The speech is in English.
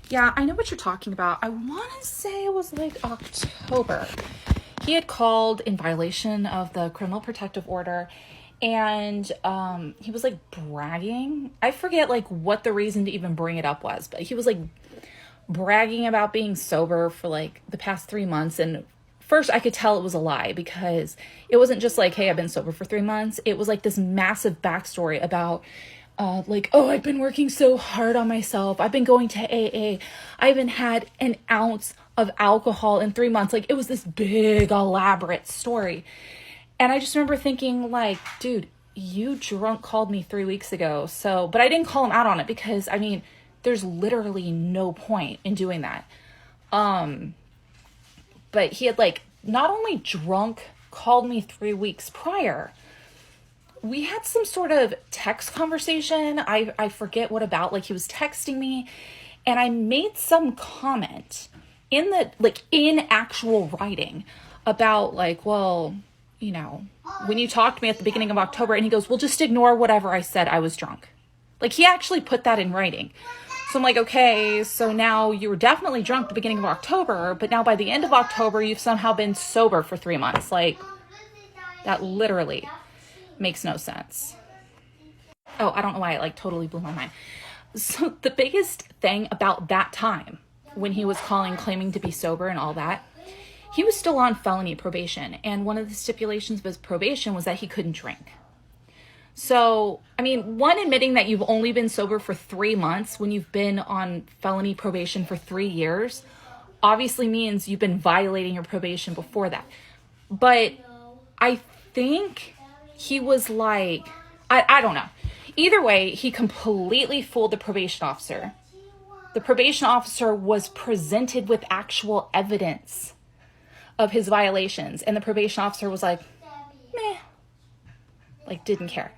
Yeah, I know what you're talking about. I want to say it was like October. He had called in violation of the Criminal Protective Order, and he was like bragging. I forget like what the reason to even bring it up was, but he was like bragging about being sober for like the past 3 months. And first I could tell it was a lie because it wasn't just like, hey, I've been sober for 3 months. It was like this massive backstory about like, oh, I've been working so hard on myself. I've been going to AA. I haven't had an ounce of alcohol in 3 months. Like, it was this big, elaborate story. And I just remember thinking, like, dude, you drunk called me 3 weeks ago. So, but I didn't call him out on it because, I mean, there's literally no point in doing that. But he had, like, not only drunk called me 3 weeks prior, we had some sort of text conversation. I forget what about. Like, he was texting me, and I made some comment in the, like, in actual writing about, like, well, you know, when you talked to me at the beginning of October, and he goes, well, just ignore whatever I said. I was drunk. Like, he actually put that in writing. So I'm like, okay, so now you were definitely drunk at the beginning of October, but now by the end of October, you've somehow been sober for 3 months. Like, that literally makes no sense. Oh, I don't know why it like totally blew my mind. So the biggest thing about that time when he was calling, claiming to be sober and all that, he was still on felony probation. And one of the stipulations of his probation was that he couldn't drink. So, I mean, one, admitting that you've only been sober for 3 months when you've been on felony probation for 3 years obviously means you've been violating your probation before that. But I think he was like, I don't know. Either way, he completely fooled the probation officer. The probation officer was presented with actual evidence of his violations, and the probation officer was like, meh, like didn't care.